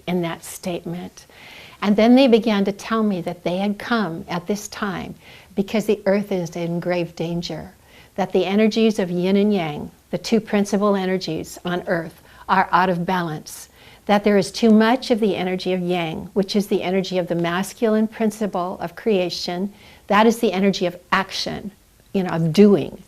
in that statement. And then they began to tell me that they had come at this time because the earth is in grave danger, that the energies of yin and yang, the two principal energies on earth, are out of balance, that there is too much of the energy of yang, which is the energy of the masculine principle of creation. That is the energy of action, of doing.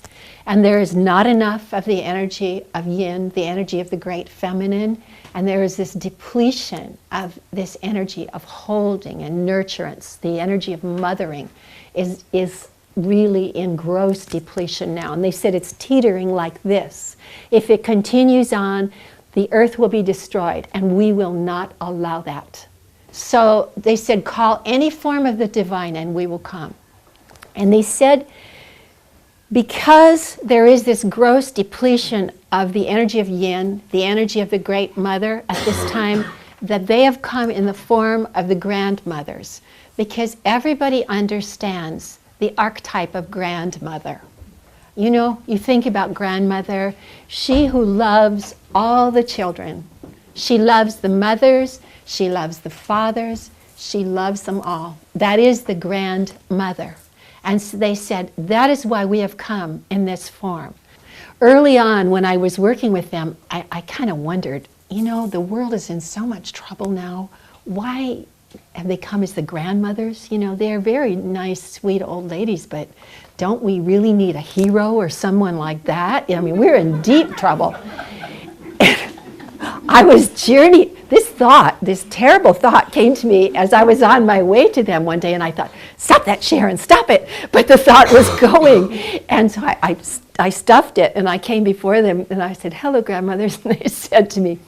And there is not enough of the energy of yin, the energy of the great feminine, and there is this depletion of this energy of holding and nurturance. The energy of mothering is really in gross depletion now. And they said it's teetering like this. If it continues on, the earth will be destroyed, and we will not allow that. So they said, call any form of the divine and we will come. And they said, because there is this gross depletion of the energy of yin, the energy of the great mother at this time, that they have come in the form of the grandmothers, because everybody understands the archetype of grandmother. You think about grandmother, she who loves all the children. She loves the mothers, she loves the fathers, she loves them all. That is the grandmother. And so they said, that is why we have come in this form. Early on, when I was working with them, I kind of wondered, the world is in so much trouble now. Why have they come as the grandmothers? They're very nice, sweet old ladies, but don't we really need a hero or someone like that? We're in deep trouble. I was journeying. This terrible thought came to me as I was on my way to them one day, and I thought, stop that, Sharon, stop it. But the thought was going. And so I stuffed it, and I came before them, and I said, hello, grandmothers. And they said to me,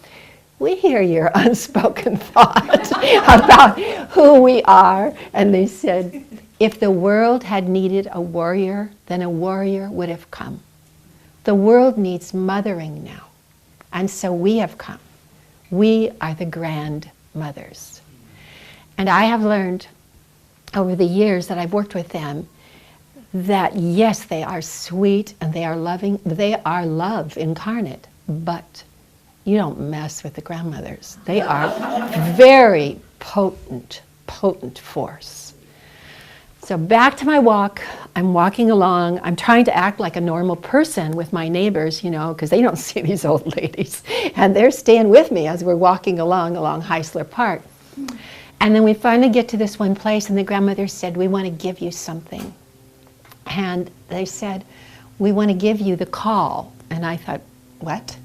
we hear your unspoken thought about who we are. And they said, if the world had needed a warrior, then a warrior would have come. The world needs mothering now. And so we have come. We are the grandmothers. And I have learned over the years that I've worked with them that yes, they are sweet and they are loving. They are love incarnate, but you don't mess with the grandmothers. They are very potent force. So back to my walk. I'm walking along. I'm trying to act like a normal person with my neighbors, because they don't see these old ladies. And they're staying with me as we're walking along Heisler Park. And then we finally get to this one place, and the grandmother said, we want to give you something. And they said, we want to give you the call. And I thought, what?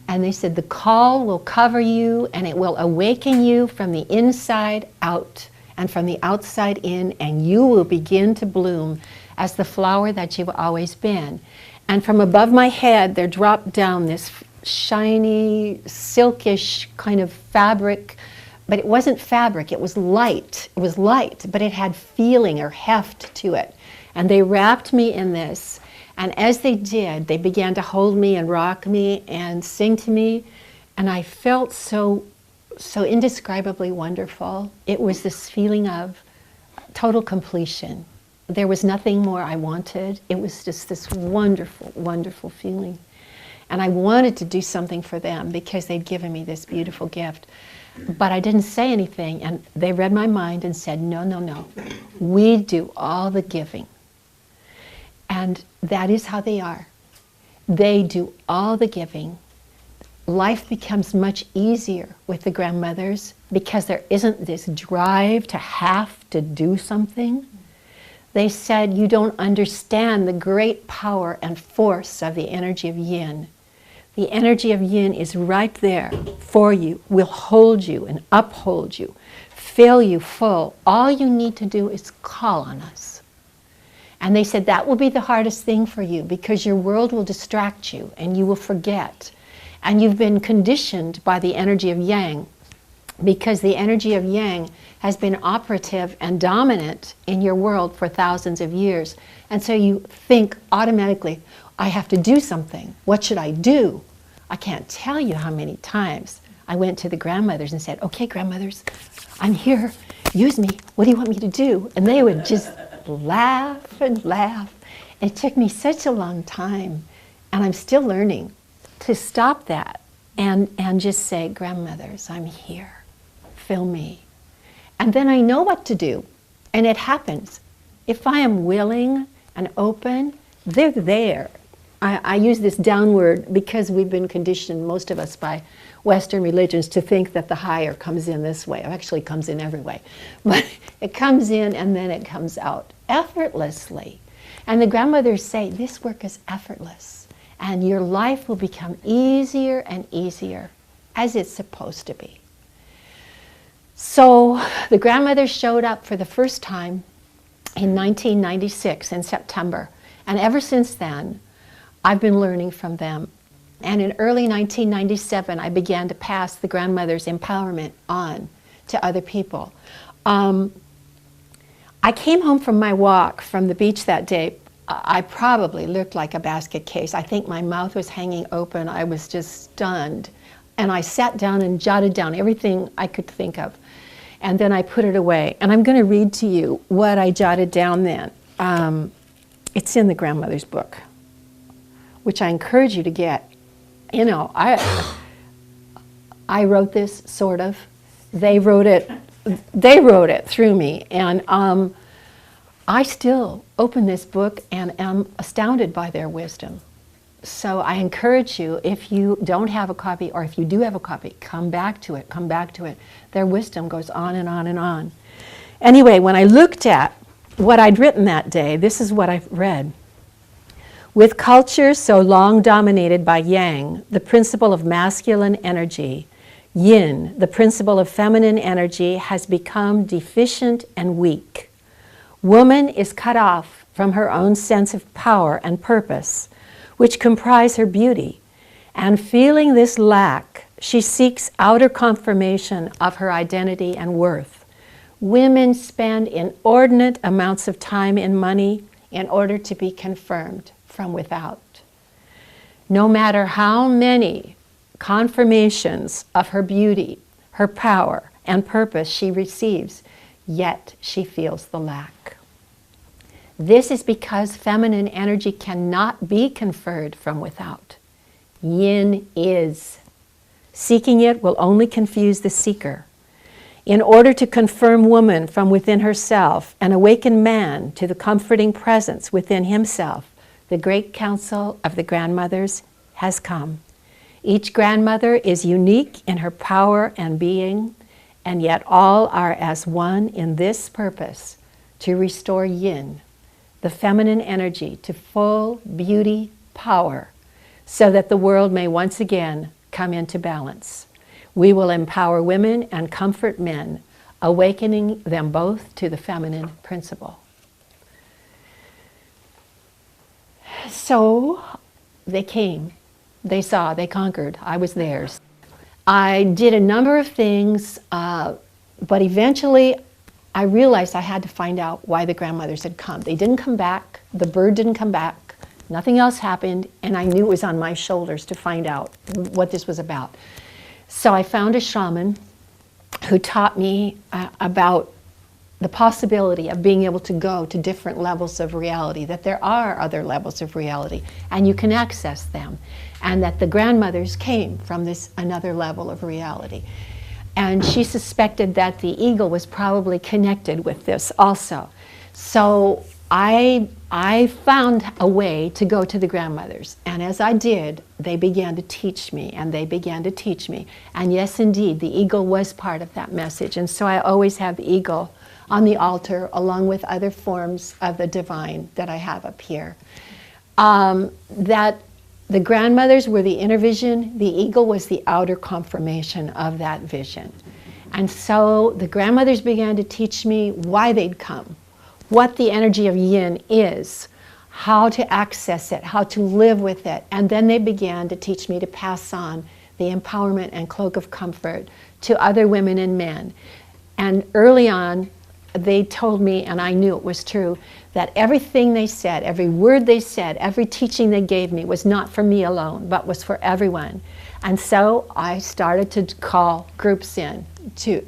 And they said, the call will cover you, and it will awaken you from the inside out and from the outside in, and you will begin to bloom as the flower that you've always been. And from above my head, there dropped down this shiny, silkish kind of fabric, but it wasn't fabric, it was light. It was light, but it had feeling or heft to it. And they wrapped me in this, and as they did, they began to hold me and rock me and sing to me, and I felt so indescribably wonderful. It was this feeling of total completion. There was nothing more I wanted. It was just this wonderful, wonderful feeling. And I wanted to do something for them because they'd given me this beautiful gift. But I didn't say anything, and they read my mind and said, no. We do all the giving. And that is how they are. They do all the giving. Life becomes much easier with the grandmothers because there isn't this drive to have to do something. They said, you don't understand the great power and force of the energy of yin. The energy of yin is right there for you, will hold you and uphold you, fill you full. All you need to do is call on us. And they said that will be the hardest thing for you because your world will distract you and you will forget. And you've been conditioned by the energy of yang because the energy of yang has been operative and dominant in your world for thousands of years. And so you think automatically, I have to do something. What should I do? I can't tell you how many times I went to the grandmothers and said, okay, grandmothers, I'm here. Use me. What do you want me to do? And they would just laugh and laugh. It took me such a long time, and I'm still learning to stop that and just say, grandmothers, I'm here. fill me. And then I know what to do, and it happens. If I am willing and open, they're there. I use this downward because we've been conditioned, most of us, by Western religions to think that the higher comes in this way. It actually comes in every way. But it comes in and then it comes out effortlessly. And the grandmothers say, this work is effortless. And your life will become easier and easier, as it's supposed to be. So the grandmothers showed up for the first time in 1996 in September. And ever since then, I've been learning from them. And in early 1997, I began to pass the grandmother's empowerment on to other people. I came home from my walk from the beach that day. I probably looked like a basket case. I think my mouth was hanging open. I was just stunned. And I sat down and jotted down everything I could think of. And then I put it away. And I'm going to read to you what I jotted down then. It's in the grandmother's book, which I encourage you to get. You know, I wrote this, sort of. They wrote it through me. And I still open this book and am astounded by their wisdom. So I encourage you, if you don't have a copy, or if you do have a copy, come back to it, come back to it. Their wisdom goes on and on and on. Anyway, when I looked at what I'd written that day, this is what I read. With culture so long dominated by yang, the principle of masculine energy, yin, the principle of feminine energy, has become deficient and weak. Woman is cut off from her own sense of power and purpose, which comprise her beauty, and feeling this lack, she seeks outer confirmation of her identity and worth. Women spend inordinate amounts of time and money in order to be confirmed from without. No matter how many confirmations of her beauty, her power, and purpose she receives, yet she feels the lack. This is because feminine energy cannot be conferred from without. Yin is. Seeking it will only confuse the seeker. In order to confirm woman from within herself and awaken man to the comforting presence within himself, the great council of the grandmothers has come. Each grandmother is unique in her power and being, and yet all are as one in this purpose, to restore yin, the feminine energy, to full beauty power, so that the world may once again come into balance. We will empower women and comfort men, awakening them both to the feminine principle. So they came, they saw, they conquered. I was theirs. I did a number of things, but eventually I realized I had to find out why the grandmothers had come. They didn't come back, the bird didn't come back, nothing else happened, and I knew it was on my shoulders to find out what this was about. So I found a shaman who taught me about the possibility of being able to go to different levels of reality, that there are other levels of reality, and you can access them, and that the grandmothers came from this another level of reality. And she suspected that the eagle was probably connected with this also. So I found a way to go to the grandmothers, and as I did, they began to teach me, and they began to teach me. And yes, indeed, the eagle was part of that message, and so I always have the eagle on the altar, along with other forms of the divine that I have up here. That the grandmothers were the inner vision, the eagle was the outer confirmation of that vision. And so the grandmothers began to teach me why they'd come, what the energy of yin is, how to access it, how to live with it. And then they began to teach me to pass on the empowerment and cloak of comfort to other women and men. And early on, they told me, and I knew it was true, that everything they said, every word they said, every teaching they gave me was not for me alone, but was for everyone. And so I started to call groups in to